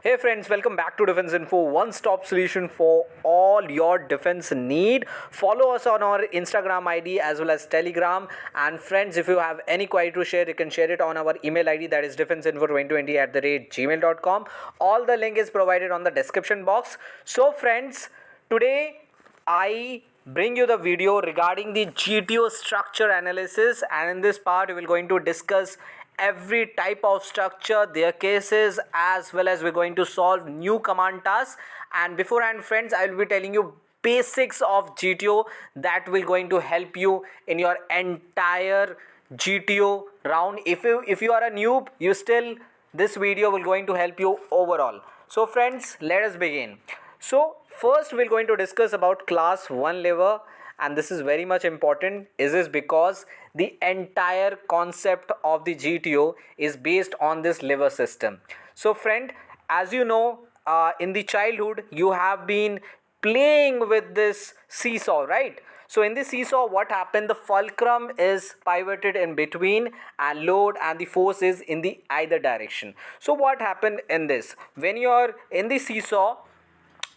Hey friends, welcome back to Defense Info, one-stop solution for all your defense need. Follow us on our Instagram ID as well as Telegram. And friends, if you have any query to share, you can share it on our email ID, that is defenseinfo2020@gmail.com. All the link is provided on the description box. So friends, today I bring you the video regarding the GTO structure analysis, and in this part we will going to discuss every type of structure, their cases, as well as we're going to solve new command tasks. And beforehand friends, I will be telling you basics of GTO that will going to help you in your entire GTO round. If you are a noob, you still, this video will going to help you overall. So friends, let us begin. So first we're going to discuss about class 1 lever, and this is very much important. Is this because the entire concept of the GTO is based on this lever system. So friend, as you know, in the childhood you have been playing with this seesaw, right? So in the seesaw, what happened, the fulcrum is pivoted in between and load and the force is in the either direction. So what happened in this, when you are in the seesaw,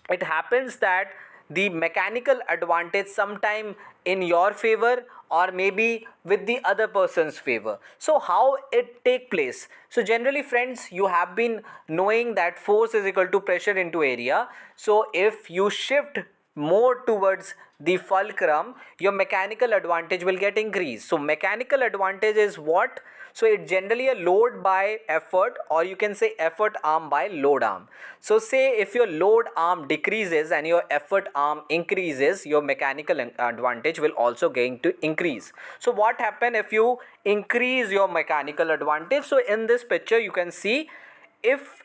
it happens that the mechanical advantage sometime in your favor or maybe with the other person's favor. So how it take place? So generally friends, you have been knowing that force is equal to pressure into area. So if you shift more towards the fulcrum, your mechanical advantage will get increased. So mechanical advantage is what? So it's generally a load by effort, or you can say effort arm by load arm. So say if your load arm decreases and your effort arm increases, your mechanical advantage will also going to increase. So what happen if you increase your mechanical advantage? So in this picture you can see, if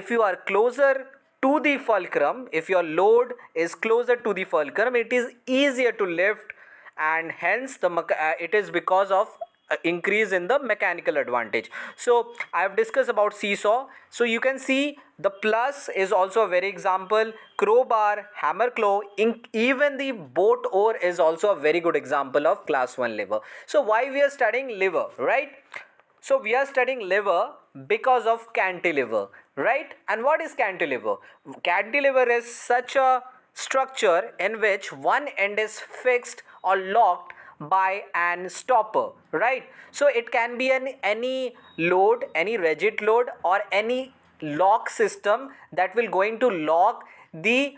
you are closer to the fulcrum, if your load is closer to the fulcrum, it is easier to lift, and hence it is because of increase in the mechanical advantage. So I have discussed about seesaw. So you can see the plus is also a very example. Crowbar, hammer claw, even the boat oar is also a very good example of class 1 lever. So why we are studying lever, right? So we are studying lever because of cantilever, right? And what is cantilever? Cantilever is such a structure in which one end is fixed or locked by an stopper, right? So it can be any load, any rigid load, or any lock system that will going to lock the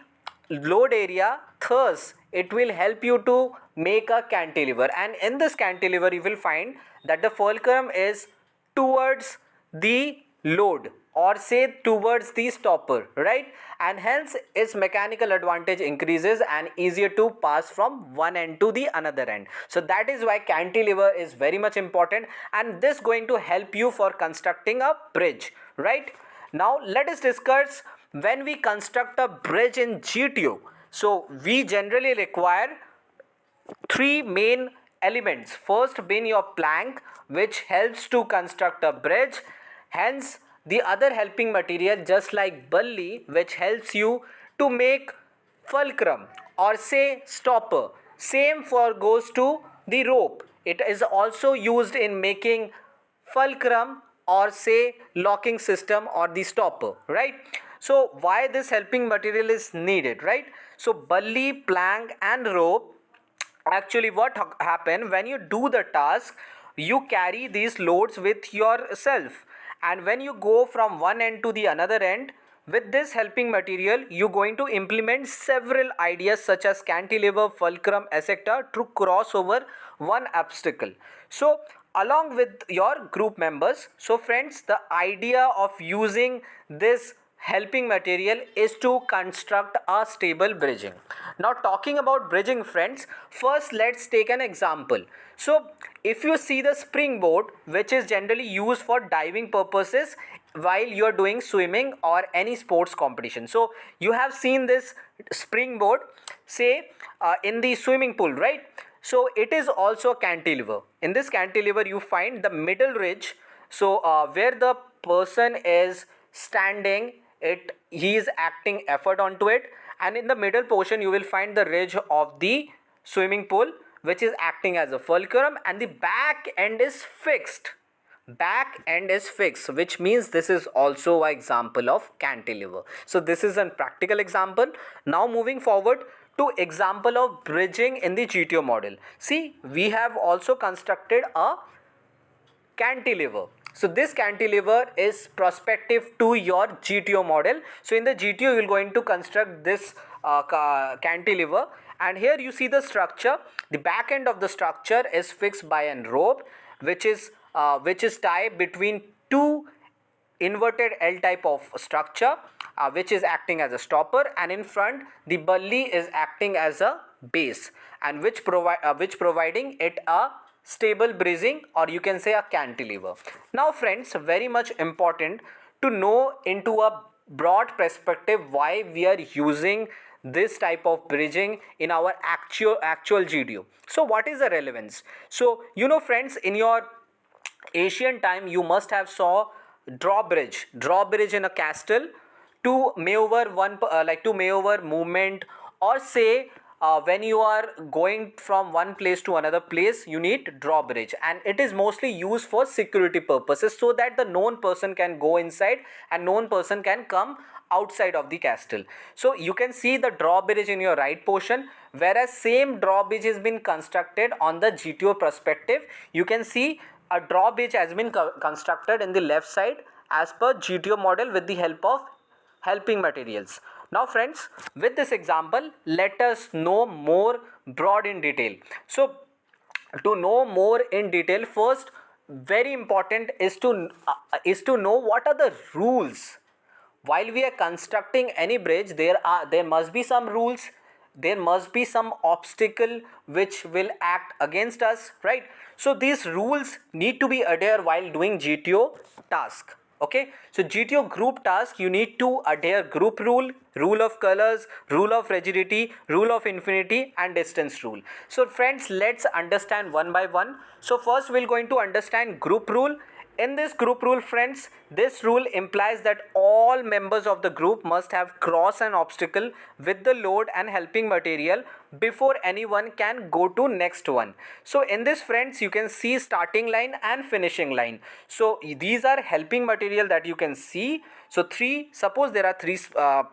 load area. Thus it will help you to make a cantilever, and in this cantilever you will find that the fulcrum is towards the load, or say towards the stopper, right? And hence its mechanical advantage increases and easier to pass from one end to the another end. So that is why cantilever is very much important, and this going to help you for constructing a bridge, right? Now let us discuss when we construct a bridge in GTO. So we generally require three main elements. First being your plank, which helps to construct a bridge. Hence the other helping material, just like Bali, which helps you to make fulcrum or say stopper. Same for goes to the rope. It is also used in making fulcrum or say locking system or the stopper, right? So why this helping material is needed, right? So Bali, plank and rope, actually what happen when you do the task, you carry these loads with yourself, and when you go from one end to the another end with this helping material, you're going to implement several ideas such as cantilever, fulcrum, etc. to cross over one obstacle. So along with your group members. So friends, the idea of using this helping material is to construct a stable bridging. Now talking about bridging friends, first let's take an example. So if you see the springboard, which is generally used for diving purposes while you are doing swimming or any sports competition. So you have seen this springboard, say in the swimming pool, right? So it is also a cantilever. In this cantilever you find the middle ridge. So where the person is standing, he is acting effort onto it, and in the middle portion you will find the ridge of the swimming pool, which is acting as a fulcrum, and the back end is fixed, back end is fixed, which means this is also an example of cantilever. So this is a practical example. Now moving forward to example of bridging in the GTO model. See, we have also constructed a cantilever. So this cantilever is prospective to your GTO model. So in the GTO you are going to construct this cantilever, and here you see the structure. The back end of the structure is fixed by an rope which is tied between two inverted L type of structure, which is acting as a stopper, and in front the Bali is acting as a base, and which providing it a stable bridging, or you can say a cantilever. Now friends, very much important to know into a broad perspective why we are using this type of bridging in our actual GTO. So what is the relevance? So friends, in your ancient time you must have saw drawbridge in a castle to maneuver to maneuver movement, or say when you are going from one place to another place you need drawbridge, and it is mostly used for security purposes, so that the known person can go inside and known person can come outside of the castle. So you can see the drawbridge in your right portion, whereas same drawbridge has been constructed on the GTO perspective. You can see a drawbridge has been constructed in the left side as per GTO model with the help of helping materials. Now friends, with this example let us know more broad in detail. So to know more in detail, first very important is to know what are the rules. While we are constructing any bridge, there must be some rules, there must be some obstacle which will act against us, right? So these rules need to be adhered while doing GTO task. Okay, so GTO group task, you need to adhere group rule, rule of colors, rule of rigidity, rule of infinity, and distance rule. So friends, let's understand one by one. So first we're going to understand group rule. In this group rule friends, this rule implies that all members of the group must have crossed an obstacle with the load and helping material before anyone can go to next one. So in this friends, you can see starting line and finishing line. So these are helping material that you can see. So suppose there are three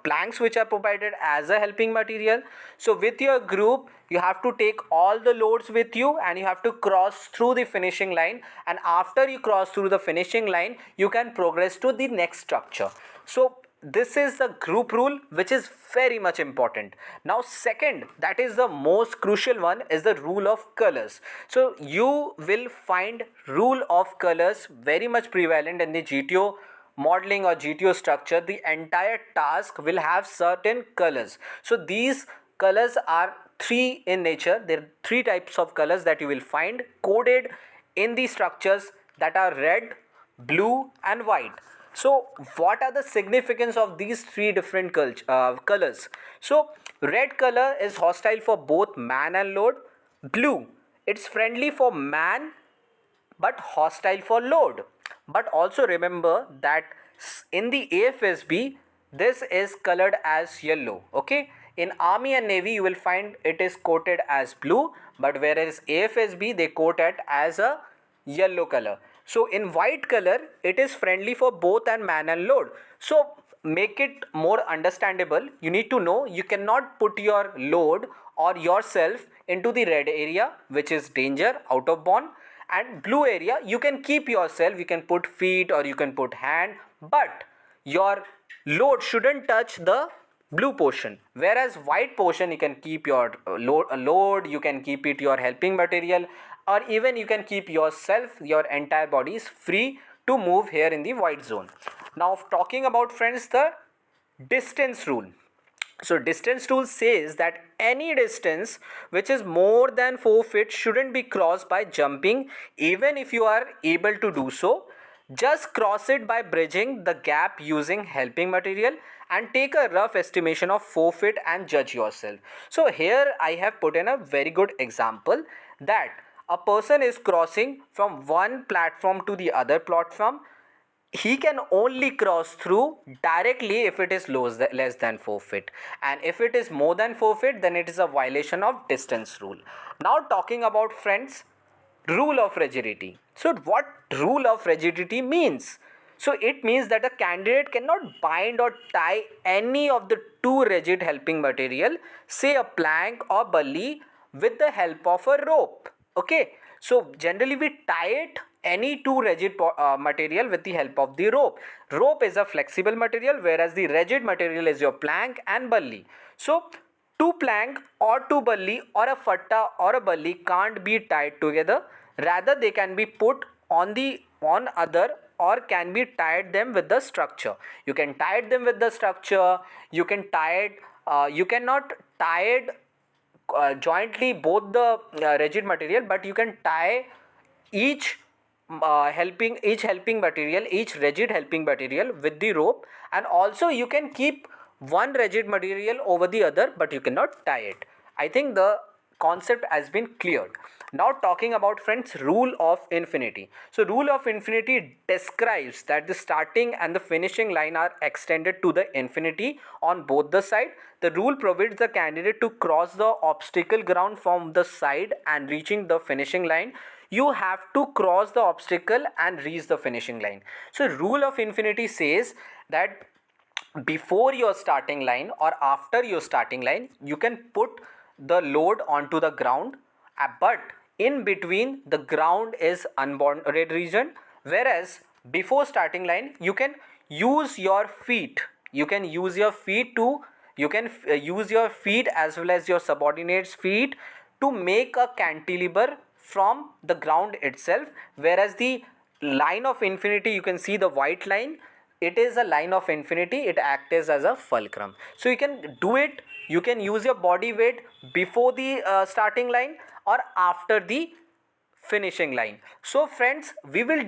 planks which are provided as a helping material. So with your group you have to take all the loads with you and you have to cross through the finishing line, and after you cross through the finishing line you can progress to the next structure. So this is the group rule, which is very much important. Now second, that is the most crucial one, is the rule of colors. So you will find rule of colors very much prevalent in the GTO modeling or GTO structure. The entire task will have certain colors. So these colors are three in nature. There are three types of colors that you will find coded in the structures, that are red, blue and white. So what are the significance of these three different colors? So red color is hostile for both man and load. Blue, it's friendly for man but hostile for load. But also remember that in the AFSB this is colored as yellow. Okay, in army and navy you will find it is coated as blue, but whereas AFSB they coat it as a yellow color. So in white color it is friendly for both and man and load. So make it more understandable, you need to know you cannot put your load or yourself into the red area, which is danger, out of bound, and blue area you can keep yourself, you can put feet or you can put hand, but your load shouldn't touch the blue portion. Whereas white portion you can keep your load, you can keep it your helping material, or even you can keep yourself, your entire body is free to move here in the white zone. Now talking about friends the distance rule. So distance rule says that any distance which is more than 4 feet shouldn't be crossed by jumping, even if you are able to do so. Just cross it by bridging the gap using helping material and take a rough estimation of 4 feet and judge yourself. So here I have put in a very good example that a person is crossing from one platform to the other platform. He can only cross through directly if it is less than 4 feet, and if it is more than 4 feet then it is a violation of distance rule. Now talking about friends Rule of rigidity. So what rule of rigidity means? So it means that a candidate cannot bind or tie any of the two rigid helping material, say a plank or Bali, with the help of a rope. Okay, so generally we tie it any two rigid material with the help of the rope. Rope is a flexible material, whereas the rigid material is your plank and Bali. So two plank or two Bali or a fatta or a Bali can't be tied together. Rather, they can be put on other, or can be tied them with the structure. You can tie them with the structure. You can tie it. You cannot tie it jointly both the rigid material, but you can tie each each rigid helping material with the rope, and also you can keep one rigid material over the other, but you cannot tie it. I think the concept has been cleared. Now talking about, friends, rule of infinity. So rule of infinity describes that the starting and the finishing line are extended to the infinity on both the side. The rule provides the candidate to cross the obstacle ground from the side and reaching the finishing line. You have to cross the obstacle and reach the finishing line. So rule of infinity says that before your starting line or after your starting line, you can put the load onto the ground, but in between the ground is unbounded region, whereas before starting line you can use your feet. You can use your feet to you can use your feet as well as your subordinates feet to make a cantilever from the ground itself, whereas the line of infinity, you can see the white line, it is a line of infinity. It acts as a fulcrum. So you can do it. You can use your body weight before the starting line or after the finishing line. So friends, we will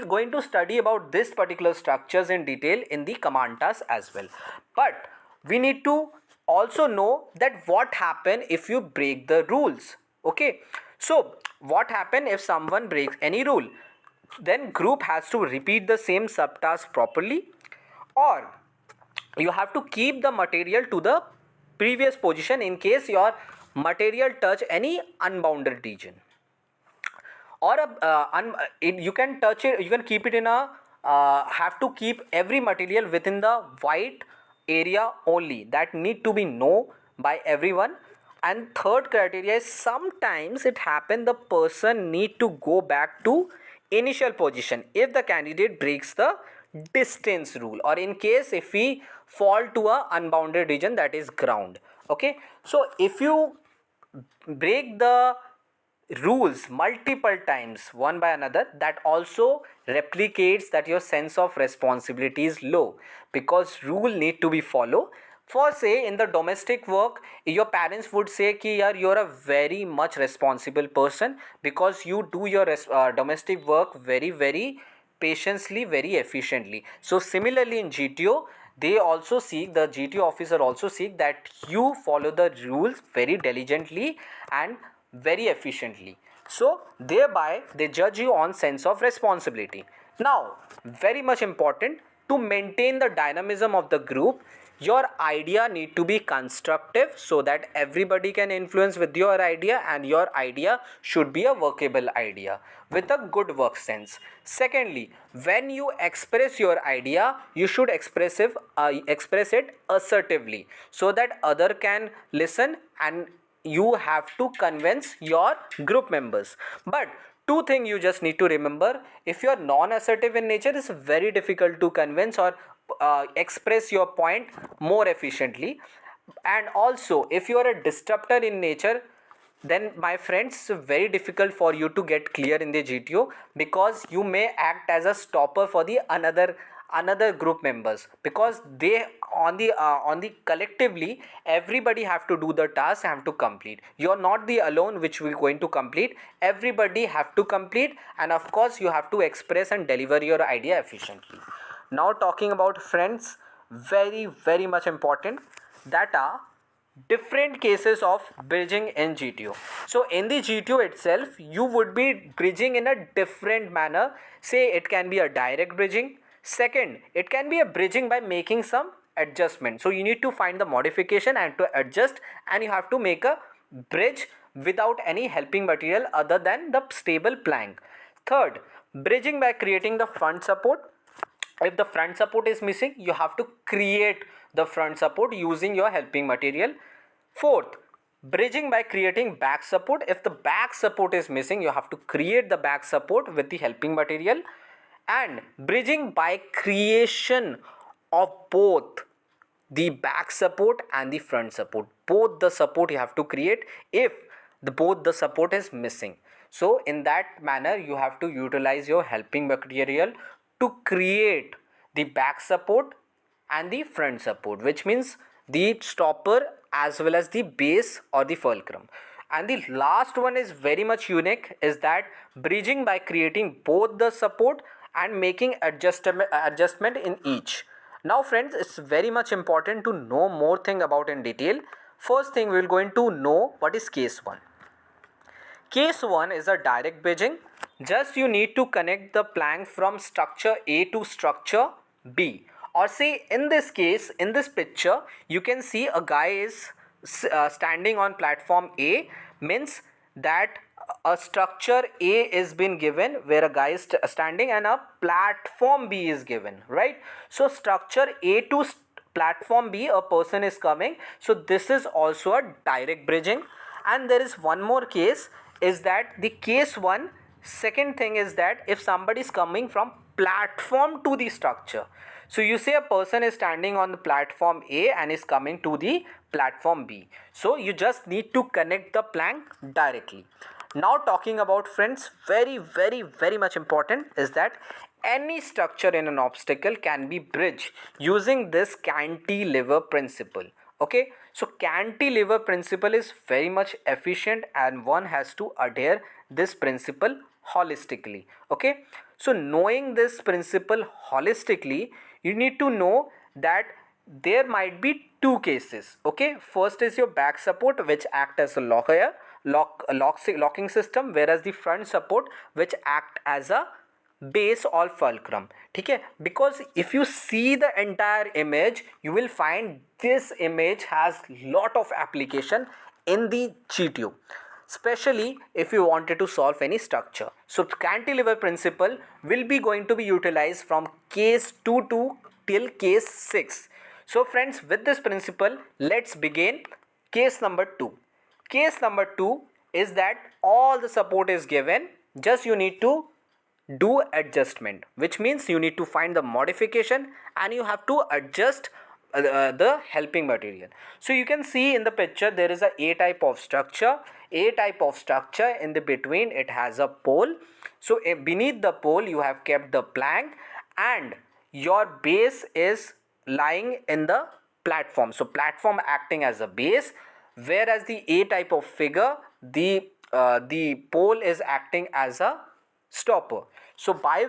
going to study about this particular structures in detail in the command task as well, but we need to also know that what happen if you break the rules. Okay, so what happen if someone breaks any rule? Then group has to repeat the same subtask properly, or you have to keep the material to the previous position in case your material touch any unbounded region, or you can touch it, you can keep it in a have to keep every material within the white area only, that need to be known by everyone. And third criteria is sometimes it happen the person need to go back to initial position if the candidate breaks the distance rule, or in case if we fall to a unbounded region, that is ground. Okay, so if you break the rules multiple times one by another, that also replicates that your sense of responsibility is low, because rule need to be followed. For say in the domestic work, your parents would say ki yaar, you're a very much responsible person because you do your domestic work very patiently, very efficiently. So similarly in GTO, they also seek, the GTO officer also seek that you follow the rules very diligently and very efficiently. So thereby they judge you on sense of responsibility. Now very much important, to maintain the dynamism of the group, your idea need to be constructive so that everybody can influence with your idea, and your idea should be a workable idea with a good work sense. Secondly, when you express your idea, you should express it assertively so that other can listen, and you have to convince your group members. But two things you just need to remember: if you are non-assertive in nature, it's very difficult to convince or express your point more efficiently. And also if you are a disruptor in nature, then my friends, it's very difficult for you to get clear in the GTO, because you may act as a stopper for the another group members, because they on the collectively everybody have to do the task, have to complete. You're not the alone which will going to complete, everybody have to complete, and of course you have to express and deliver your idea efficiently. Now talking about, friends, very much important, that are different cases of bridging in GTO. So in the GTO itself, you would be bridging in a different manner. Say it can be a direct bridging. Second, it can be a bridging by making some adjustment. So you need to find the modification and to adjust, and you have to make a bridge without any helping material other than the stable plank. Third, bridging by creating the front support. If the front support is missing, you have to create the front support using your helping material. Fourth, bridging by creating back support. If the back support is missing, you have to create the back support with the helping material. And bridging by creation of both the back support and the front support. Both the support you have to create if both the support is missing. So in that manner you have to utilize your helping material to create the back support and the front support, which means the stopper as well as the base or the fulcrum. And the last one is very much unique, is that bridging by creating both the support and making adjustment in each. Now friends, it's very much important to know more thing about in detail. First thing, we will going to know what is case 1. Case 1 is a direct bridging. Just you need to connect the plank from structure A to structure B. Or say in this case, in this picture, you can see a guy is standing on platform A, means that a structure A is been given where a guy is standing and a platform B is given, right? So structure A to platform B, a person is coming. So this is also a direct bridging. And there is one more case, is that the case 1, second thing is that if somebody is coming from platform to the structure. So you say a person is standing on the platform A and is coming to the platform B. So you just need to connect the plank directly. Now talking about friends, very much important is that any structure in an obstacle can be bridged using this cantilever principle. Okay, so cantilever principle is very much efficient and one has to adhere this principle holistically. Okay, so knowing this principle holistically, you need to know that there might be two cases. Okay, first is your back support, which act as a locking system, whereas the front support which act as a base or fulcrum. Okay, because if you see the entire image, you will find this image has lot of application in the GTO, especially if you wanted to solve any structure. So cantilever principle will be going to be utilized from case 2 to till case 6. So friends, with this principle, let's begin case number 2. Case number 2 is that all the support is given, just you need to do adjustment, which means you need to find the modification and you have to adjust the helping material. So you can see in the picture there is a type of structure. A type of structure, in the between it has a pole. So beneath the pole you have kept the plank and your base is lying in the platform. So platform acting as a base, whereas the A type of figure, the pole is acting as a stopper. So by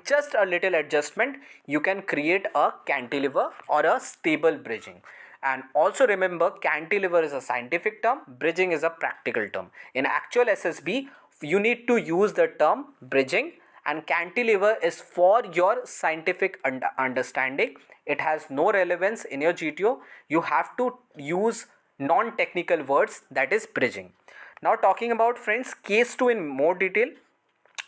just a little adjustment you can create a cantilever or a stable bridging. And also remember, cantilever is a scientific term, bridging is a practical term. In actual SSB you need to use the term bridging, and cantilever is for your scientific understanding. It has no relevance in your GTO. You have to use non-technical words, that is bridging. Now talking about friends case 2 in more detail,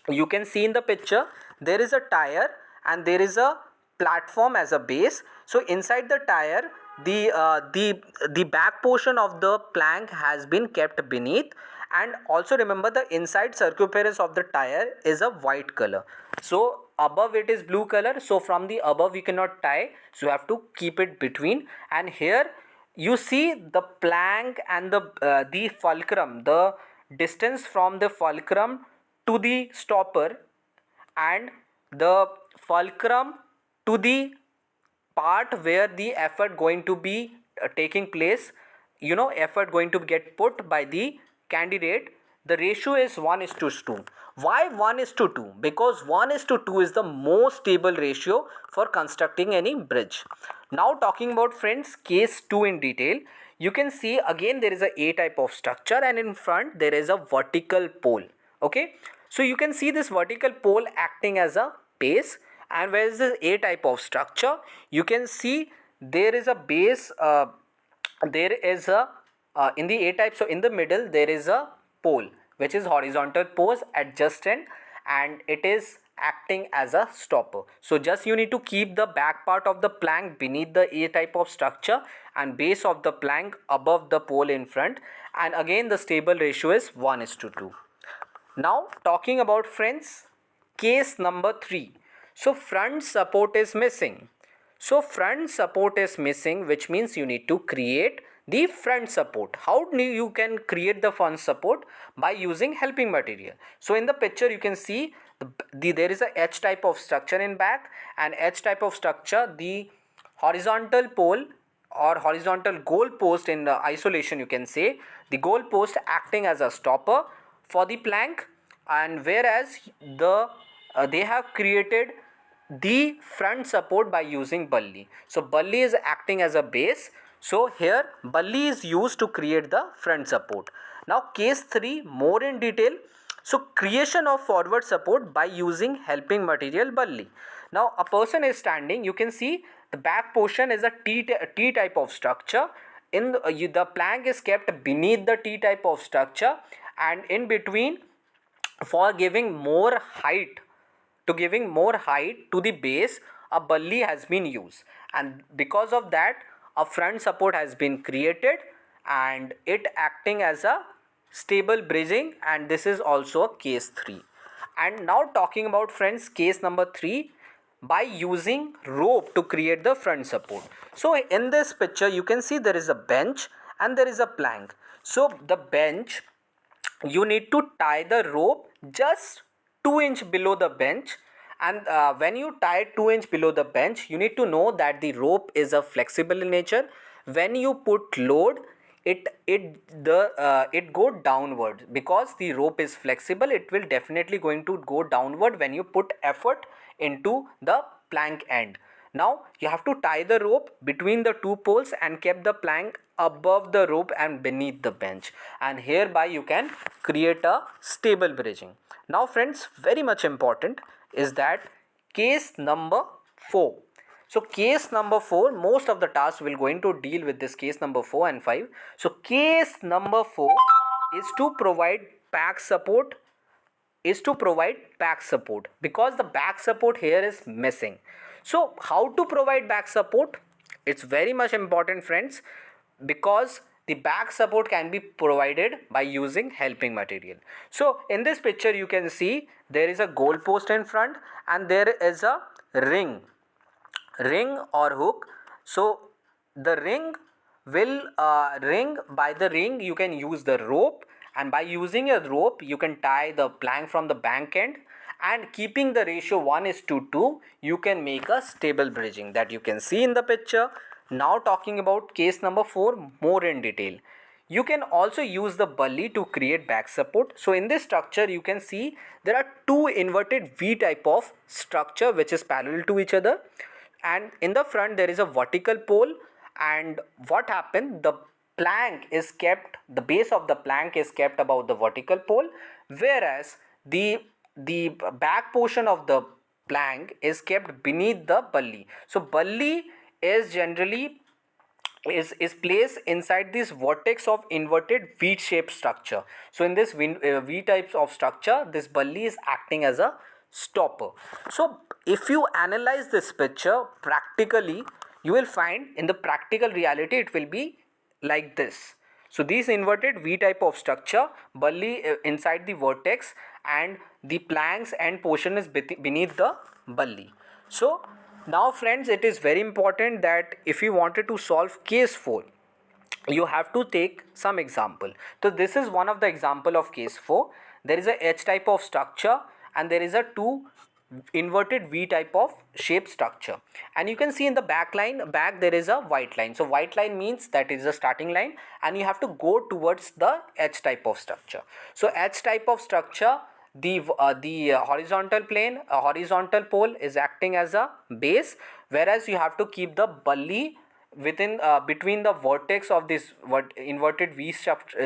you can see in the picture there is a tire and there is a platform as a base. So inside the tire, the back portion of the plank has been kept beneath, and also remember the inside circumference of the tire is a white color. So above it is blue color, so from the above you cannot tie, so you have to keep it between. And here you see the plank and the fulcrum, the distance from the fulcrum to the stopper and the fulcrum to the part where the effort going to be taking place, effort going to get put by the candidate. The ratio is 1:2. Why 1:2? Because 1:2 is the most stable ratio for constructing any bridge. Now talking about friends case 2 in detail, you can see again there is a type of structure and in front there is a vertical pole. Okay, so you can see this vertical pole acting as a base, and where is this A type of structure, you can see there is a base, there is a in the A type, so in the middle there is a pole which is horizontal pose adjacent, and it is acting as a stopper. So just you need to keep the back part of the plank beneath the A type of structure and base of the plank above the pole in front, and again the stable ratio is 1:2. Now talking about friends, case number 3. So front support is missing. So front support is missing, which means you need to create the front support. How do you can create the front support? By using helping material. So in the picture you can see there is a H type of structure in back, and H type of structure, the horizontal pole or horizontal goal post in the isolation, you can say the goal post acting as a stopper for the plank, and whereas they have created the front support by using Bali. So Bali is acting as a base. So here Bali is used to create the front support. Now case 3, more in detail. So creation of forward support by using helping material Bali. Now a person is standing, you can see the back portion is a T type of structure. In the plank is kept beneath the T type of structure, and in between, for giving more height to the base, a Bali has been used, and because of that a front support has been created and it acting as a stable bridging, and this is also a case 3. And now talking about friends, case number 3, by using rope to create the front support. So in this picture you can see there is a bench and there is a plank. So the bench, you need to tie the rope just 2 inch below the bench, and when you tie 2 inch below the bench, you need to know that the rope is a flexible in nature. When you put load, it go downward. Because the rope is flexible, it will definitely going to go downward when you put effort into the plank end. Now you have to tie the rope between the two poles and keep the plank above the rope and beneath the bench, and hereby you can create a stable bridging. Now friends, very much important is that case number 4. So case number 4, most of the tasks will going to deal with this case number 4 and 5. So case number 4 is to provide back support, because the back support here is missing. So how to provide back support? It's very much important friends, because the back support can be provided by using helping material. So in this picture you can see there is a goal post in front and there is a ring or hook. So the ring will by the ring you can use the rope, and by using a rope you can tie the plank from the bank end, and keeping the ratio 1:2, you can make a stable bridging that you can see in the picture. Now talking about case number 4 more in detail. You can also use the Bali to create back support. So in this structure you can see there are two inverted V type of structure which is parallel to each other, and in the front there is a vertical pole. And what happened, the plank is kept, the base of the plank is kept above the vertical pole, whereas the back portion of the plank is kept beneath the Bali. So Bali is generally is placed inside this vertex of inverted V shaped structure. So in this V types of structure, this Bali is acting as a stopper. So if you analyze this picture practically, you will find in the practical reality it will be like this. So this inverted V type of structure, Bali inside the vertex, and the plank's end portion is beneath the Bali. So now friends, it is very important that if you wanted to solve case 4, you have to take some example. So this is one of the example of case 4. There is a H type of structure and there is a 2 inverted V type of shape structure, and you can see in the back there is a white line. So white line means that is the starting line, and you have to go towards the H type of structure. So H type of structure, the horizontal plane, a horizontal pole is acting as a base, whereas you have to keep the Bali within between the vertex of this inverted V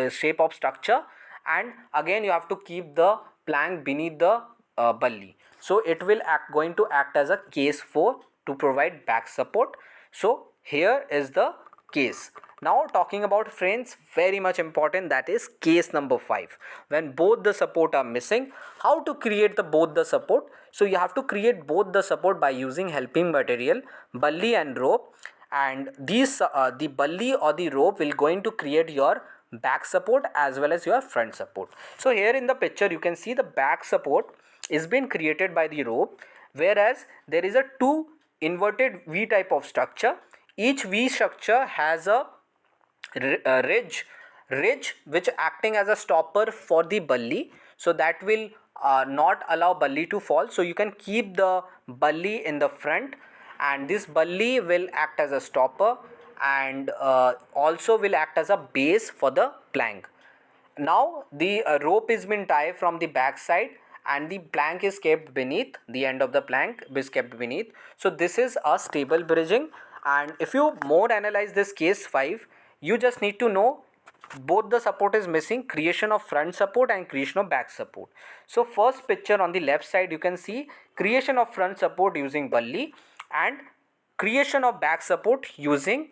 shape of structure, and again you have to keep the plank beneath the Bali. So it will going to act as a case 4 to provide back support. So here is the case. Now talking about friends, very much important, that is case number 5. When both the support are missing, how to create the both the support? So you have to create both the support by using helping material, bully and rope, and these the bully or the rope will going to create your back support as well as your front support. So here in the picture you can see the back support is being created by the rope, whereas there is a two inverted V type of structure. Each V structure has a ridge which acting as a stopper for the bully, so that will not allow bully to fall. So you can keep the bully in the front, and this bully will act as a stopper and also will act as a base for the plank. Now the rope is been tied from the back side and the plank is kept beneath, the end of the plank is kept beneath. So this is a stable bridging, and if you more analyze this case 5, you just need to know both the support is missing, creation of front support and creation of back support. So first picture on the left side you can see creation of front support using bully and creation of back support using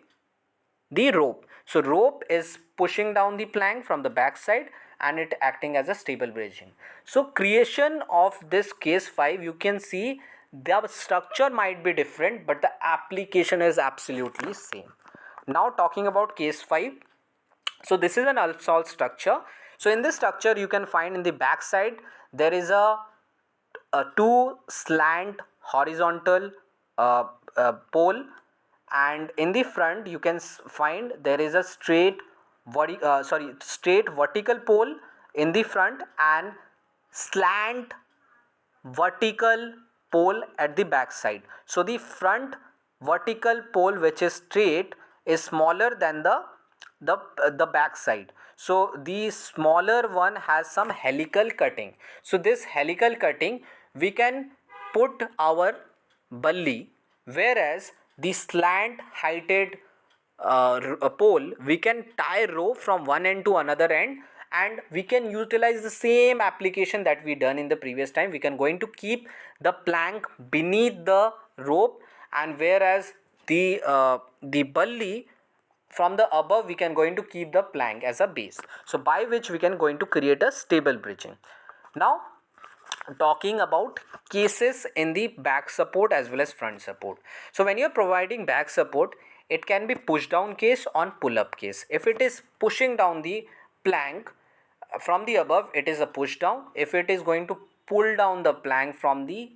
the rope. So rope is pushing down the plank from the back side and it acting as a stable bridging. So creation of this case 5, you can see the structure might be different but the application is absolutely same. Now talking about case 5, so this is an assault structure. So in this structure you can find in the back side there is a two slant horizontal pole, and in the front you can find there is a straight vertical pole in the front and slant vertical pole at the back side. So the front vertical pole which is straight is smaller than the back side. So the smaller one has some helical cutting. So this helical cutting we can put our bully, whereas the slant heighted pole we can tie rope from one end to another end, and we can utilize the same application that we done in the previous time. We can going to keep the plank beneath the rope, and whereas the bully from the above we can going to keep the plank as a base, so by which we can going to create a stable bridging. Now talking about cases in the back support as well as front support. So when you're providing back support, it can be push down case on pull up case. If it is pushing down the plank from the above, it is a push down. If it is going to pull down the plank from the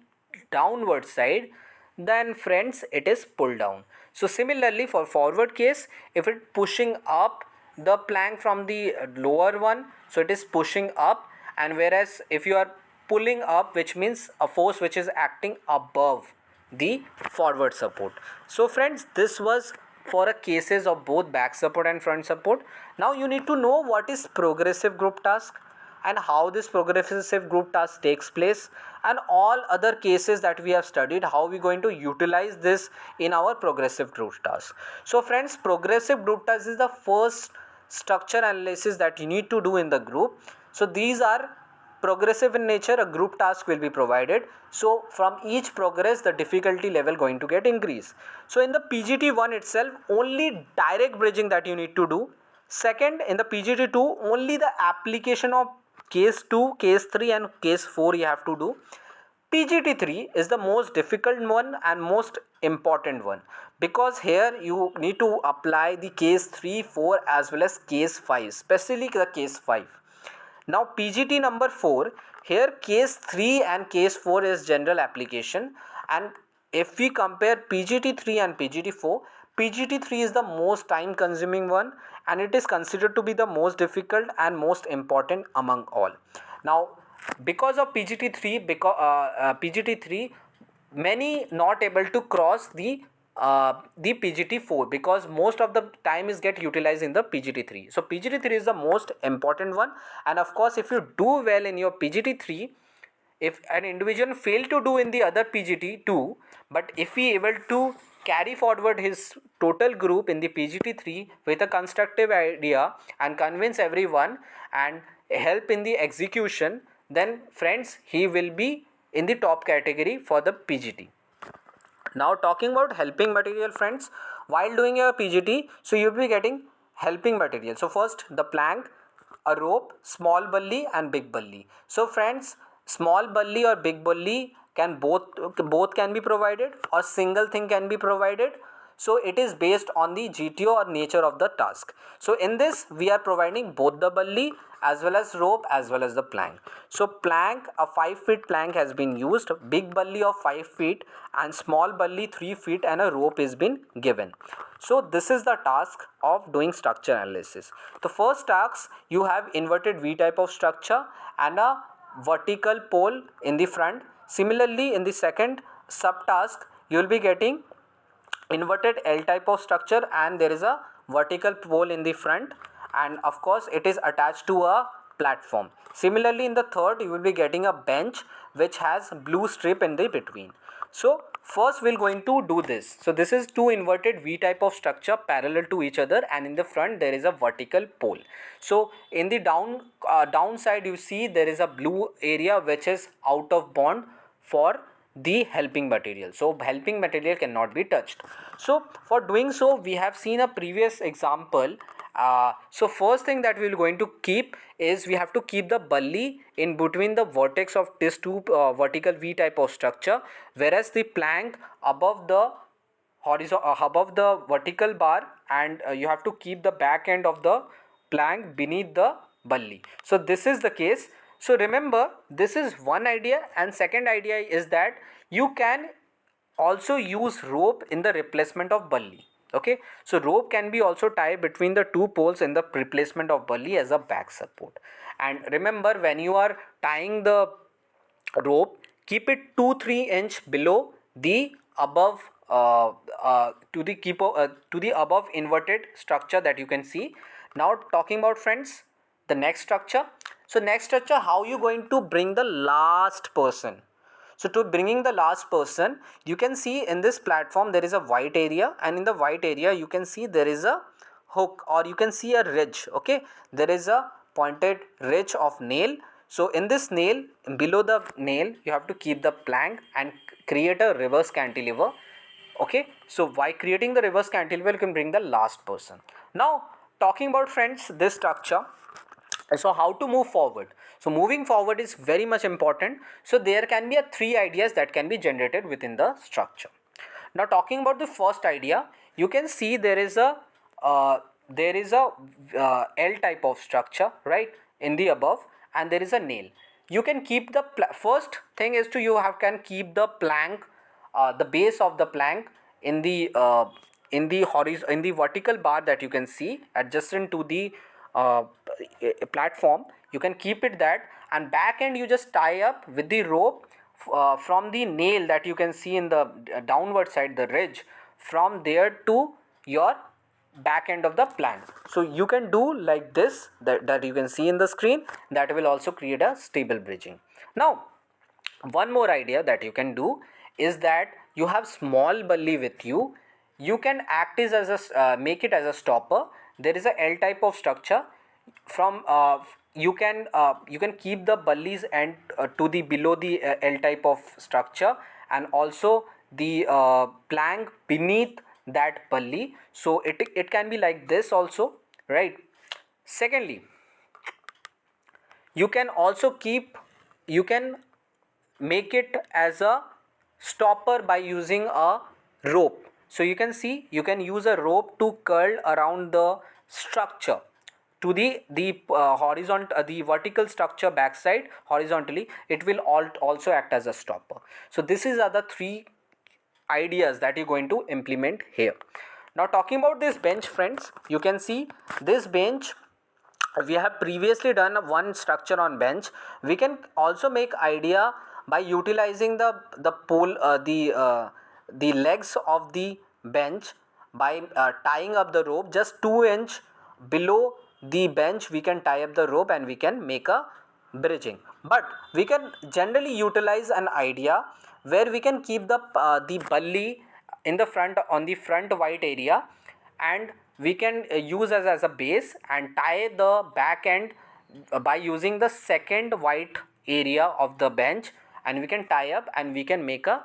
downward side, then friends it is pull down. So similarly for forward case, if it pushing up the plank from the lower one, so it is pushing up, and whereas if you are pulling up, which means a force which is acting above the forward support. So friends, this was for a cases of both back support and front support. Now you need to know what is progressive group task and how this progressive group task takes place, and all other cases that we have studied, how we going to utilize this in our progressive group task. So friends, progressive group task is the first structure analysis that you need to do in the group. So these are progressive in nature, a group task will be provided. So from each progress the difficulty level going to get increased. So in the PGT1 itself, only direct bridging that you need to do. Second, in the PGT2, only the application of case 2, case 3 and case 4 you have to do. PGT3 is the most difficult one and most important one, because here you need to apply the case 3, 4 as well as case 5, especially the case 5. Now PGT number 4, here case 3 and case 4 is general application, and if we compare PGT3 and PGT4, PGT3 is the most time consuming one and it is considered to be the most difficult and most important among all. Now because of PGT3 many not able to cross the PGT4, because most of the time is get utilized in the PGT3. So PGT3 is the most important one, and of course if you do well in your PGT3, if an individual fail to do in the other PGT2, but if he able to carry forward his total group in the PGT3 with a constructive idea and convince everyone and help in the execution, then friends he will be in the top category for the PGT. Now talking about helping material friends, while doing your PGT, so you'll be getting helping material. So first the plank, a rope, small bully and big bully. So friends, small bully or big bully can both can be provided, or single thing can be provided. So it is based on the GTO or nature of the task. So in this we are providing both the bully as well as rope as well as the plank. So plank, a 5 feet plank has been used, big bully of 5 feet and small bully 3 feet, and a rope is been given. So this is the task of doing structure analysis. The first task, you have inverted V type of structure and a vertical pole in the front. Similarly, in the second subtask, you will be getting inverted L type of structure and there is a vertical pole in the front, and of course it is attached to a platform. Similarly, in the third you will be getting a bench which has blue strip in the between. So first we're going to do this. So this is two inverted V type of structure parallel to each other, and in the front there is a vertical pole. So in the downside you see there is a blue area which is out of bond for the helping material. So helping material cannot be touched. So for doing so, we have seen a previous example. So first thing that we are going to keep is we have to keep the bully in between the vertex of this two vertical V type of structure, whereas the plank above the horizontal above the vertical bar, and you have to keep the back end of the plank beneath the bully. So this is the case. So remember, this is one idea, and second idea is that you can also use rope in the replacement of bully. Okay, so rope can be also tied between the two poles in the replacement of bully as a back support. And remember, when you are tying the rope, keep it 2-3 inch below the above to the above inverted structure that you can see. Now talking about, friends, the next structure. So next structure, how you going to bring the last person? So to bringing the last person, you can see in this platform there is a white area, and in the white area you can see there is a hook, or you can see a ridge. Okay, there is a pointed ridge of nail. So in this nail, below the nail, you have to keep the plank and create a reverse cantilever. Okay, so by creating the reverse cantilever, you can bring the last person. Now talking about, friends, this structure. So how to move forward? So moving forward is very much important. So there can be a three ideas that can be generated within the structure. Now talking about the first idea, you can see there is a uh, L type of structure right in the above, and there is a nail. You can keep the first thing is to you have can keep the plank, the base of the plank in the in the vertical bar that you can see adjacent to the uh, platform. You can keep it that, and back end you just tie up with the rope from the nail that you can see in the downward side, the ridge, from there to your back end of the plank. So you can do like this, that you can see in the screen. That will also create a stable bridging. Now one more idea that you can do is that you have small bully with you. You can act as a make it as a stopper. There is a L type of structure. From you can keep the bullies and to the below the L type of structure, and also the plank beneath that bully. So it can be like this also, right? Secondly, you can also keep, you can make it as a stopper by using a rope. So you can see, you can use a rope to curl around the structure to the horizontal the vertical structure backside horizontally. It will also act as a stopper. So this is are the three ideas that you're going to implement here. Now talking about this bench, friends, you can see this bench, we have previously done one structure on bench. We can also make idea by utilizing the pole the legs of the bench by tying up the rope just 2 inch below the bench. We can tie up the rope and we can make a bridging. But we can generally utilize an idea where we can keep the bully in the front, on the front white area, and we can use as a base and tie the back end by using the second white area of the bench, and we can tie up and we can make a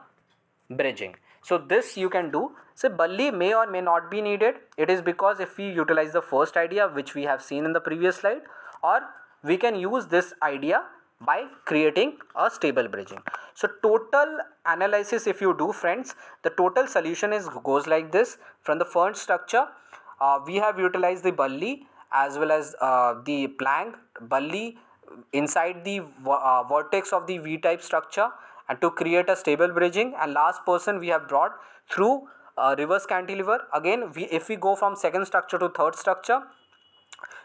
bridging. So this you can do. So Bali may or may not be needed. It is because if we utilize the first idea which we have seen in the previous slide, or we can use this idea by creating a stable bridging. So total analysis if you do, friends, the total solution is goes like this. From the first structure, we have utilized the Bali as well as the plank Bali inside the vertex of the V-type structure, and to create a stable bridging. And last person we have brought through reverse cantilever. Again, if we go from second structure to third structure,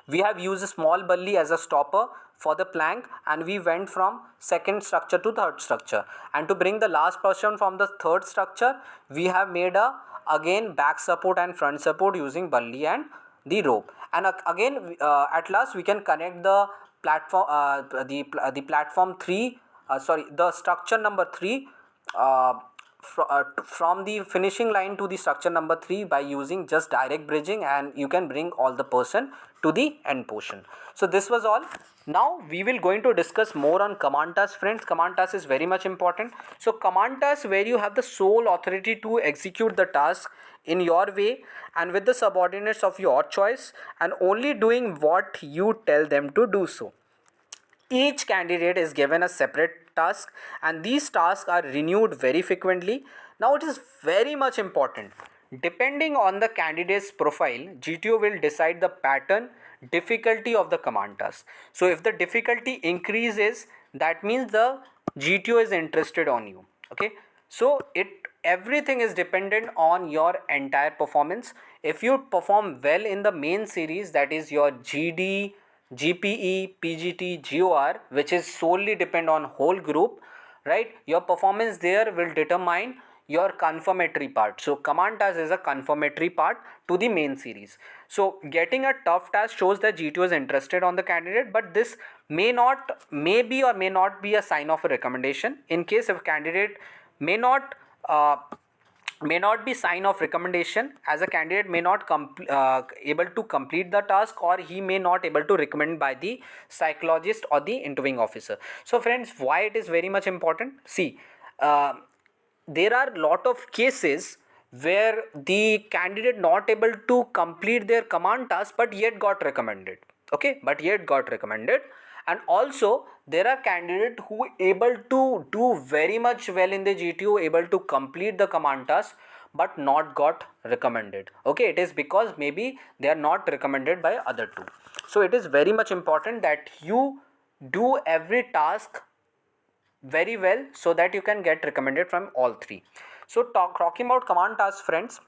we have used a small Bali as a stopper for the plank, and we went from second structure to third structure. And to bring the last person from the third structure, we have made a again back support and front support using Bali and the rope. And again at last we can connect the platform the platform 3 sorry, the structure number 3 uh, from the finishing line to the structure number 3 by using just direct bridging, and you can bring all the person to the end portion. So this was all. Now we will going to discuss more on command task, friends. Command task is very much important. So command task where you have the sole authority to execute the task in your way and with the subordinates of your choice, and only doing what you tell them to do so. Each candidate is given a separate task, and these tasks are renewed very frequently. Now it is very much important. Depending on the candidate's profile, GTO will decide the pattern, difficulty of the command task. So if the difficulty increases, that means the GTO is interested on you. Okay. So everything is dependent on your entire performance. If you perform well in the main series, that is your GD, GPE, PGT, GOR, which is solely depend on whole group, right? Your performance there will determine your confirmatory part. So command task is a confirmatory part to the main series. So getting a tough task shows that GTO is interested on the candidate, but this may be or may not be a sign of a recommendation. In case if candidate may not be sign of recommendation, as a candidate may not able to complete the task, or he may not able to recommend by the psychologist or the interviewing officer. So friends, why it is very much important? See, there are lot of cases where the candidate not able to complete their command task but yet got recommended. Okay, but yet got recommended. And also there are candidates who able to do very much well in the GTO, able to complete the command task but not got recommended. Okay, it is because maybe they are not recommended by other two. So it is very much important that you do every task very well so that you can get recommended from all three. So talking about command task, friends,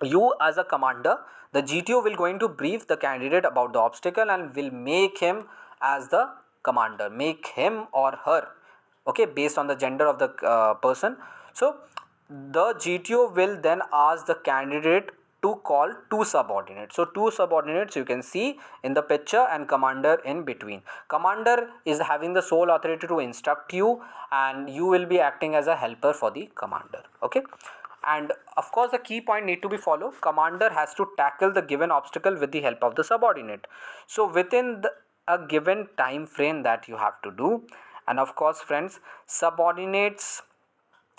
you as a commander, the GTO will going to brief the candidate about the obstacle and will make him as the commander, make him or her, okay, based on the gender of the person. So the GTO will then ask the candidate to call two subordinates. So two subordinates you can see in the picture, and commander in between. Commander is having the sole authority to instruct you, and you will be acting as a helper for the commander. Okay. And of course the key point need to be followed. Commander has to tackle the given obstacle with the help of the subordinate. So within a given time frame that you have to do. And of course friends, subordinates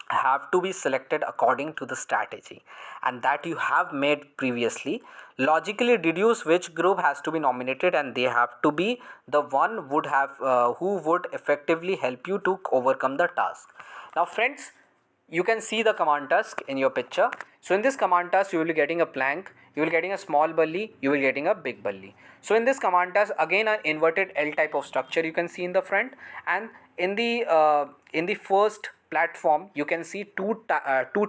have to be selected according to the strategy and that you have made previously. Logically deduce which group has to be nominated, and they have to be the one would have who would effectively help you to overcome the task. Now friends, you can see the command task in your picture. So in this command task you will be getting a plank, you will getting a small Bali, you will getting a big Bali. So in this command task, again an inverted L type of structure you can see in the front, and in the first platform you can see two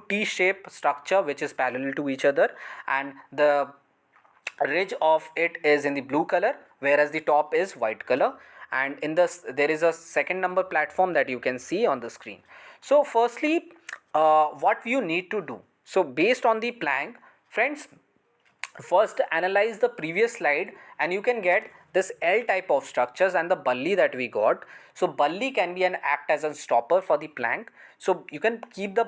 T-shaped structure which is parallel to each other, and the ridge of it is in the blue color whereas the top is white color. And in this there is a second number platform that you can see on the screen. So firstly, what you need to do, so based on the plank, friends, first analyze the previous slide and you can get this L type of structures and the Bali that we got. So Bali can be an act as a stopper for the plank. So you can keep the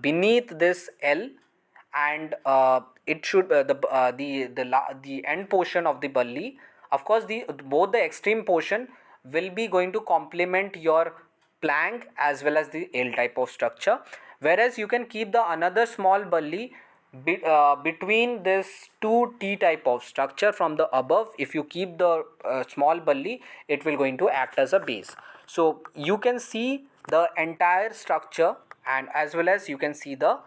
beneath this L, and it should the end portion of the Bali, of course the both the extreme portion will be going to complement your plank as well as the L type of structure, whereas you can keep the another small bully between this two T type of structure from the above. If you keep the small bully, it will going to act as a base. So you can see the entire structure and as well as you can see the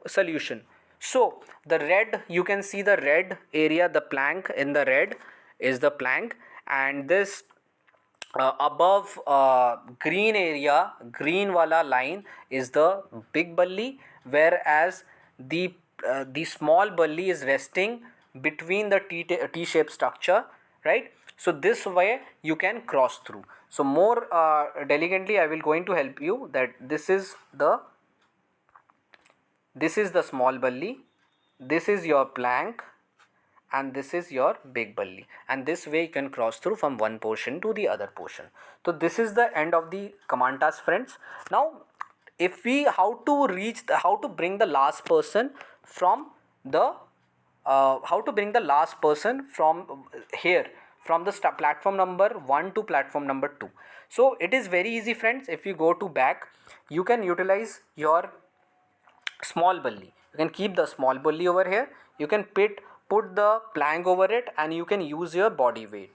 solution. So the red, you can see the red area, the plank in the red is the plank, and this above green area, green wala line is the big bully, whereas the small bully is resting between the T-shaped structure, right? So this way you can cross through. So more delicately I will going to help you that this is the small bully, this is your plank, and this is your big bully, and this way you can cross through from one portion to the other portion. So this is the end of the command task, friends. Now if we how to bring the last person from the how to bring the last person from here, from the platform number 1 to platform number 2. So it is very easy, friends. If you go to back, you can utilize your small bully. You can keep the small bully over here, you can put the plank over it, and you can use your body weight.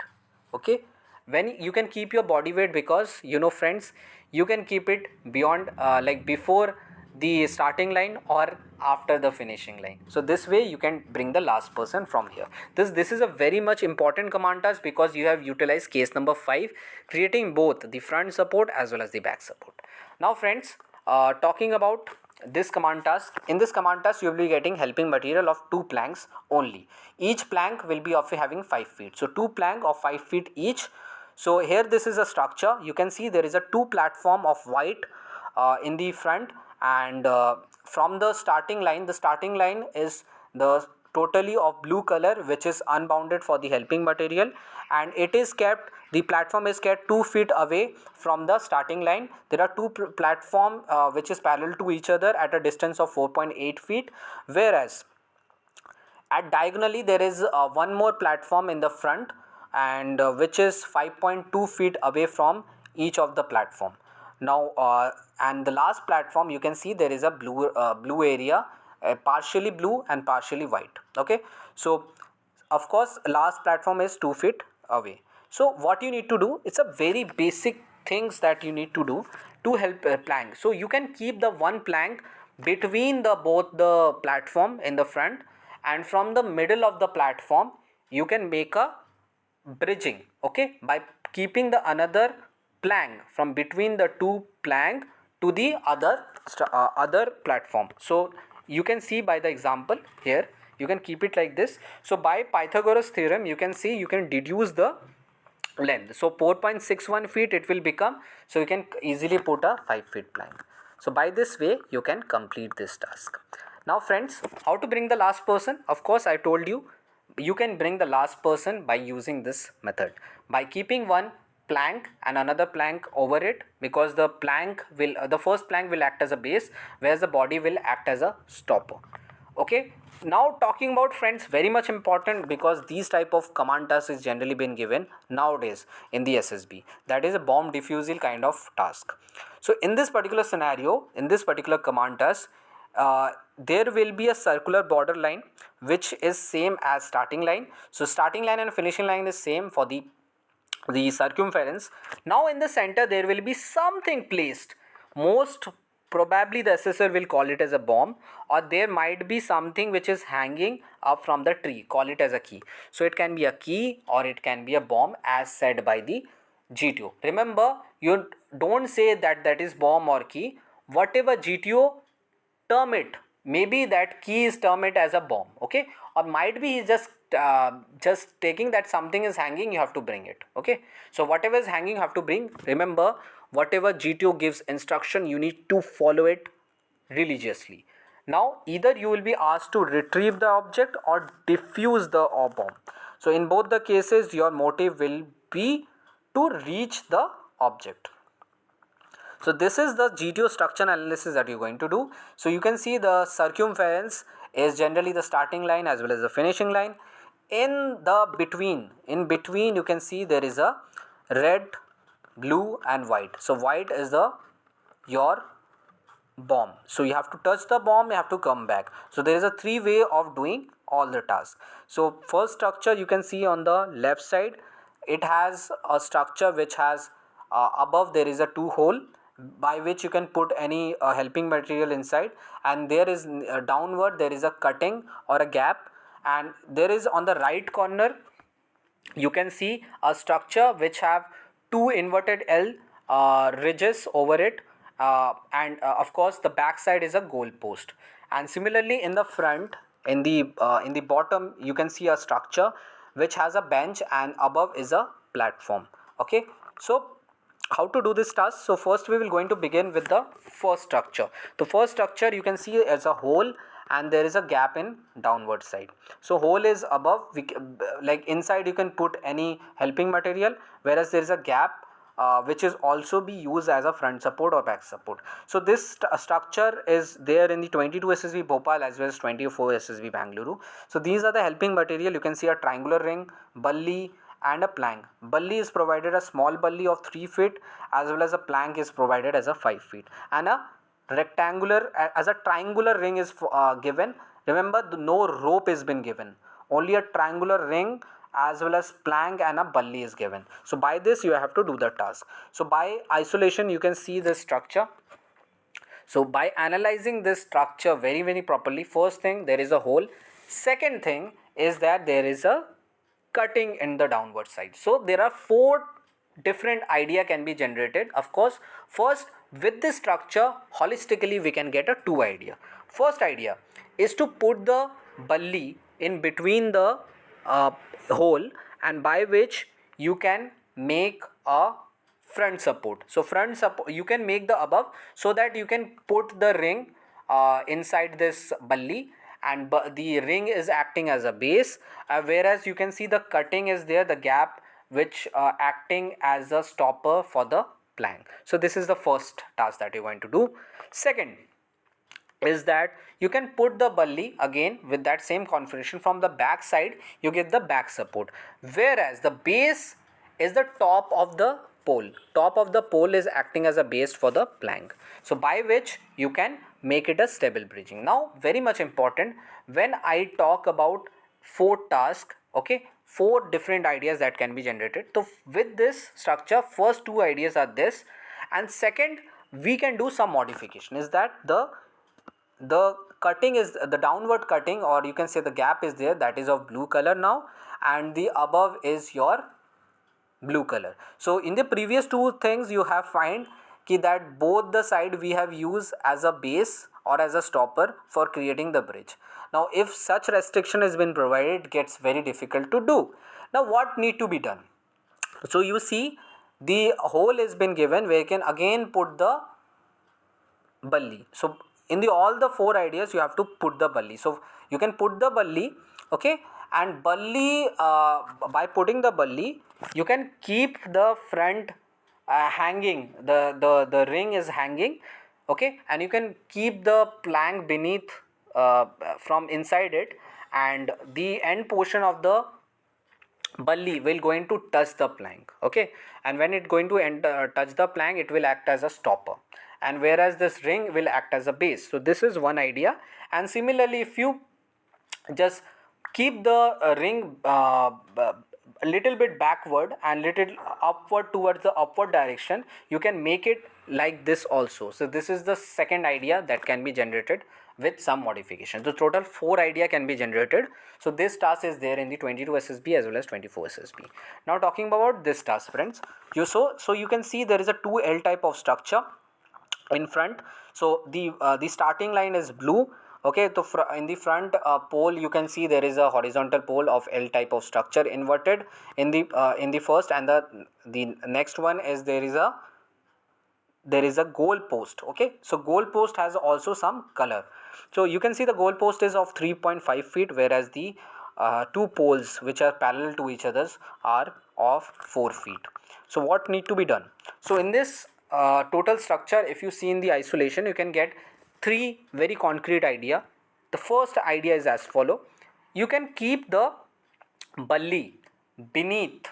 Okay, when you can keep your body weight, because you know, friends, you can keep it beyond like before the starting line or after the finishing line. So this way you can bring the last person from here. This is a very much important command task, because you have utilized case number 5, creating both the front support as well as the back support. Now friends, talking about this command task, in this command task you will be getting helping material of 2 planks only. Each plank will be of having 5 feet, so 2 plank of 5 feet each. So here this is a structure, you can see there is a 2 platform of white in the front, and from the starting line is the totally of blue color, which is unbounded for the helping material, and it is kept, the platform is kept 2 feet away from the starting line. There are two platform which is parallel to each other at a distance of 4.8 feet, whereas at diagonally there is one more platform in the front, and which is 5.2 feet away from each of the platform. Now and the last platform, you can see there is a blue area, partially blue and partially white. Okay, so of course last platform is 2 feet away. So what you need to do, it's a very basic things that you need to do to help plank. So you can keep the one plank between the both the platform in the front, and from the middle of the platform you can make a bridging, okay, by keeping the another plank from between the two plank to the other platform. So you can see by the example here, you can keep it like this. So by Pythagoras theorem, you can see, you can deduce the length. So 4.61 feet it will become, so you can easily put a 5 feet plank. So by this way you can complete this task. Now friends, how to bring the last person? Of course I told you, you can bring the last person by using this method, by keeping one plank and another plank over it, because the plank will the first plank will act as a base, whereas the body will act as a stopper. Okay, now talking about, friends, very much important, because these type of command tasks is generally been given nowadays in the SSB, that is a bomb diffusal kind of task. So in this particular scenario, in this particular command task, there will be a circular border line which is same as starting line. So starting line and finishing line is same for the circumference. Now in the center there will be something placed, most probably the assessor will call it as a bomb, or there might be something which is hanging up from the tree, call it as a key. So it can be a key or it can be a bomb, as said by the GTO. Remember, you don't say that that is bomb or key, whatever GTO term it, maybe that key is term it as a bomb, okay, or might be he's just taking that something is hanging, you have to bring it. Okay, so whatever is hanging you have to bring. Remember, whatever GTO gives instruction, you need to follow it religiously. Now either you will be asked to retrieve the object or diffuse the bomb. So in both the cases your motive will be to reach the object. So this is the GTO structure analysis that you're going to do. So you can see the circumference is generally the starting line as well as the finishing line. In between you can see there is a red blue and white. So white is the your bomb. So you have to touch the bomb, you have to come back. So there is a three way of doing all the tasks. So first structure you can see on the left side, it has a structure which has above there is a two hole by which you can put any helping material inside, and there is downward there is a cutting or a gap, and there is on the right corner you can see a structure which have two inverted L ridges over it, and of course the back side is a goal post. And similarly in the front, in the bottom you can see a structure which has a bench and above is a platform. Okay, so how to do this task? So first we will going to begin with the first structure. The first structure you can see as a hole and there is a gap in downward side. So hole is above, like inside you can put any helping material, whereas there is a gap which is also be used as a front support or back support. So this structure is there in the 22 SSB Bhopal as well as 24 SSB Bangalore. So these are the helping material. You can see a triangular ring, bully and a plank. Bully is provided a small bully of 3 feet as well as a plank is provided as a 5 feet, and a rectangular as a triangular ring is given. Remember, no rope has been given, only a triangular ring as well as plank and a bully is given. So by this you have to do the task. So by isolation you can see this structure. So by analyzing this structure very properly, first thing, there is a hole. Second thing is that there is a cutting in the downward side. So there are four different idea can be generated. Of course, first with this structure holistically we can get a two idea. First idea is to put the bully in between the uh, hole, and by which you can make a front support. So front support you can make the above, so that you can put the ring inside this bully, and the ring is acting as a base, whereas you can see the cutting is there, the gap which acting as a stopper for the plank. So this is the first task that you're going to do. Second is that you can put the bully again with that same configuration. From the back side you get the back support, whereas the base is the top of the pole. Top of the pole is acting as a base for the plank, so by which you can make it a stable bridging. Now very much important, when I talk about four tasks, okay, four different ideas that can be generated. So with this structure, first two ideas are this, and second we can do some modification, is that the cutting is the downward cutting, or you can say the gap is there, that is of blue color now, and the above is your blue color. So in the previous two things you have find that both the side we have used as a base or as a stopper for creating the bridge. Now if such restriction has been provided, it gets very difficult to do. Now what need to be done? So you see the hole has been given where you can again put the bully. So in the all the four ideas you have to put the bully. So you can put the bully, okay, and bully by putting the bully you can keep the front hanging, the ring is hanging, okay, and you can keep the plank beneath from inside it, and the end portion of the bully will going to touch the plank, okay, and when it going to touch the plank, it will act as a stopper, and whereas this ring will act as a base. So this is one idea. And similarly if you just keep the ring a little bit backward and little upward towards the upward direction, you can make it like this also. So this is the second idea that can be generated with some modification. So total 4 idea can be generated. So this task is there in the 22 SSB as well as 24 SSB. Now talking about this task, friends, so you can see there is a 2L type of structure in front. So the starting line is blue, okay. So in the front pole you can see there is a horizontal pole of L type of structure inverted in the first, and the next one is there is a goal post, okay. So goal post has also some color. So you can see the goal post is of 3.5 feet, whereas the two poles which are parallel to each others are of 4 feet. So what need to be done? So in this total structure, if you see in the isolation, you can get 3 very concrete idea. The first idea is as follow. You can keep the bully beneath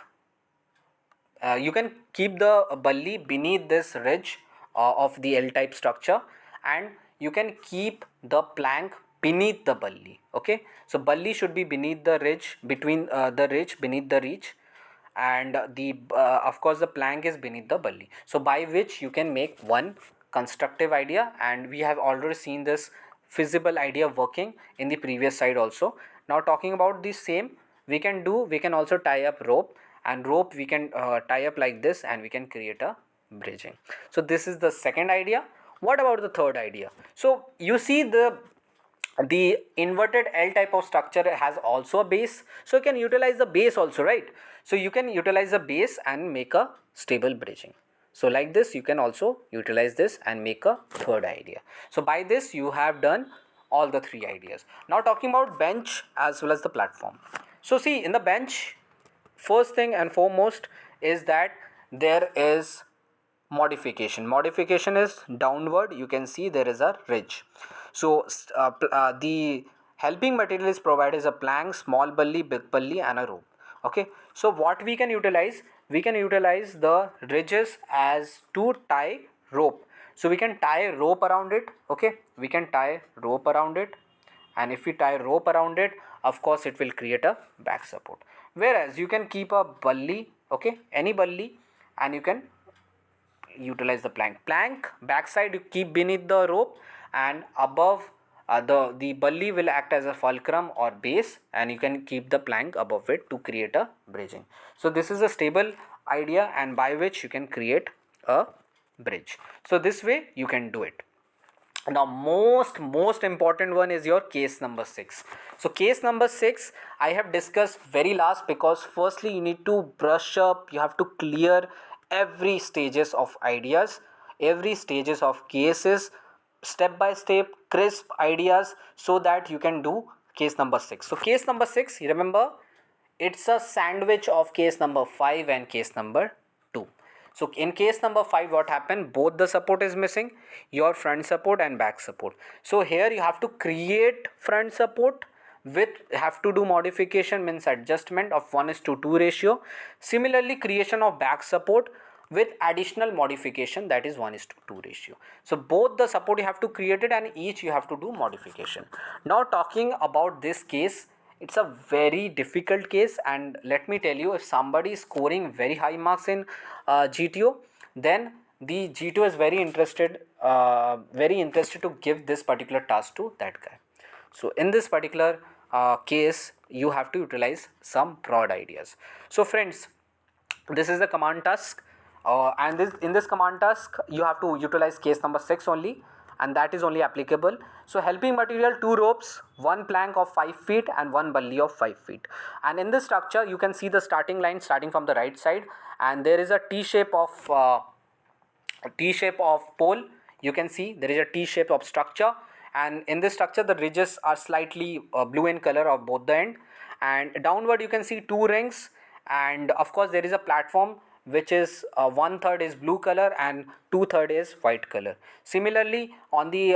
you can keep the bully beneath this ridge of the L-type structure, and you can keep the plank beneath the bully. Okay, so bully should be beneath the ridge, between the ridge, beneath the ridge, and the of course the plank is beneath the bully, so by which you can make one constructive idea. And we have already seen this feasible idea working in the previous slide also. Now talking about the same, we can also tie up rope, and rope we can tie up like this, and we can create a bridging. So this is the second idea. What about the third idea? So you see the inverted L type of structure has also a base, so you can utilize the base also, right? So you can utilize the base and make a stable bridging. So like this you can also utilize this and make a third idea. So by this you have done all the three ideas. Now talking about bench as well as the platform. So see, in the bench, first thing and foremost is that there is modification is downward. You can see there is a ridge. So the helping material is provided is a plank, small bully, big bully, and a rope. Okay, so what we can utilize, we can utilize the ridges as to tie rope. So we can tie rope around it. Okay, we can tie rope around it, and if we tie rope around it, of course it will create a back support. Whereas you can keep a bully, okay, any bully, and you can utilize the plank backside you keep beneath the rope, and above the bully will act as a fulcrum or base, and you can keep the plank above it to create a bridging. So this is a stable idea, and by which you can create a bridge. So this way you can do it. Now most important one is your case number 6. So case number 6 I have discussed very last, because firstly you need to brush up, you have to clear every stages of ideas, every stages of cases, step by step crisp ideas, so that you can do case number 6. So case number 6, you remember, it's a sandwich of case number 5 and case number 2. So in case number 5, what happened? Both the support is missing, your front support and back support. So here you have to create front support with, have to do modification, means adjustment of 1:2 ratio. Similarly, creation of back support with additional modification, that is 1:2 ratio. So both the support you have to create it, and each you have to do modification. Now talking about this case, it's a very difficult case, and let me tell you, if somebody is scoring very high marks in GTO, then the GTO is very interested to give this particular task to that guy. So in this particular case, you have to utilize some broad ideas. So friends, this is the command task, and in this command task you have to utilize case number 6 only, and that is only applicable. So helping material, 2 ropes, 1 plank of 5 feet and 1 bully of 5 feet. And in this structure you can see the starting line starting from the right side, and there is a T shape of pole. You can see there is a T shape of structure, and in this structure the ridges are slightly blue in color of both the end, and downward you can see 2 rings, and of course there is a platform which is 1/3 is blue color and 2/3 is white color. Similarly, on the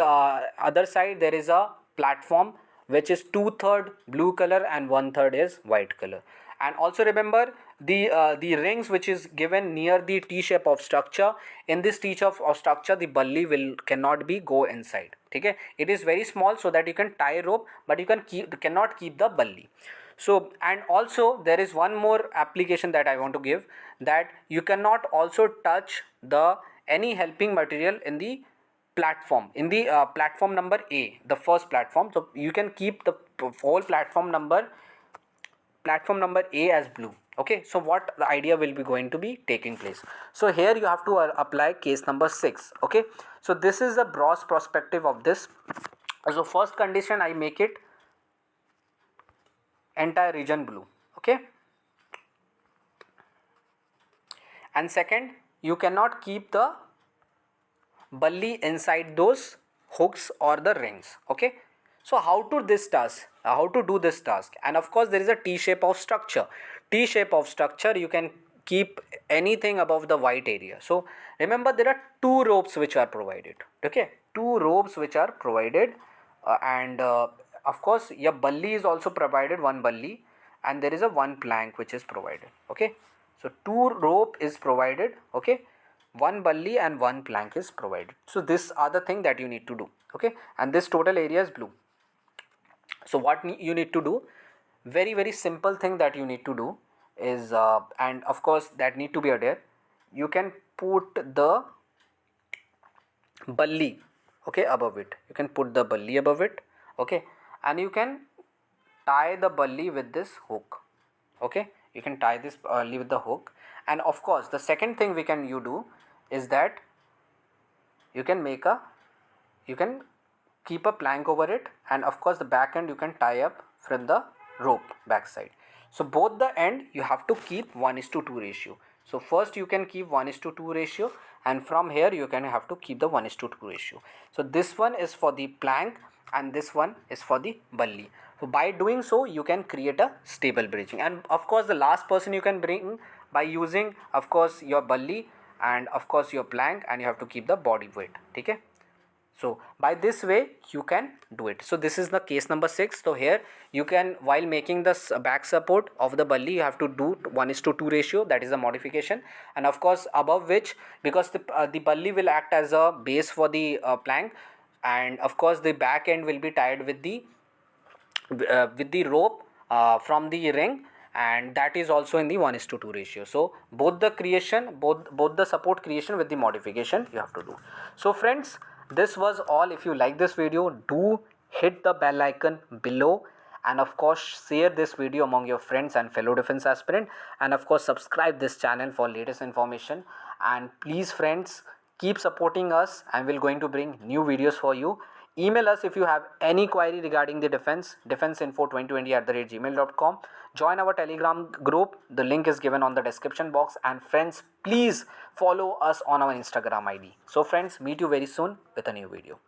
other side there is a platform which is 2/3 blue color and 1/3 is white color. And also remember the rings which is given near the T shape of structure. In this T shape of structure, the bully cannot be go inside. Okay, it is very small, so that you can tie rope, but you cannot keep the bully. So, and also there is one more application that I want to give, that you cannot also touch the any helping material in the platform, in the platform number A, the first platform. So you can keep the whole platform number A as blue. Okay, so what the idea will be going to be taking place. So here you have to apply case number 6. Okay, so this is the broad perspective of this. So first condition, I make it entire region blue. Okay, and second, you cannot keep the bully inside those hooks or the rings. Okay, so how to do this task, and of course there is a T shape of structure. You can keep anything above the white area. So remember, there are 2 ropes which are provided. Okay, 2 ropes which are provided, and of course your bully is also provided, 1 bully, and there is a 1 plank which is provided. Okay, So 2 rope is provided, okay, 1 bully and 1 plank is provided. So these are the thing that you need to do, okay, and this total area is blue. So what you need to do, very simple thing that you need to do is and of course that need to be adhere, you can put the bully, okay, above it. You can put the bully above it, okay, and you can tie the bully with this hook, okay. You can tie this bully with the hook, and of course the second thing we can you do is that you can make a, you can keep a plank over it, and of course the back end you can tie up from the rope back side. So both the end you have to keep 1:2 ratio. So first you can keep 1:2 ratio, and from here you can have to keep the 1:2 ratio. So this one is for the plank and this one is for the bully. So by doing so you can create a stable bridging, and of course the last person you can bring by using of course your bully and of course your plank, and you have to keep the body weight, okay. So by this way you can do it. So this is the case number 6. So here you can, while making the back support of the bully, you have to do 1:2 ratio, that is a modification, and of course above which, because the bully will act as a base for the plank, and of course the back end will be tied with the rope from the ring, and that is also in the 1:2 ratio. So both the creation, both the support creation with the modification you have to do. So friends, this was all. If you like this video, do hit the bell icon below, and of course share this video among your friends and fellow defense aspirant, and of course subscribe this channel for latest information. And please friends, keep supporting us, and we're going to bring new videos for you. Email us if you have any query regarding the defenseinfo2020@gmail.com. Join our Telegram group. The link is given on the description box. And friends, please follow us on our Instagram ID. So friends, meet you very soon with a new video.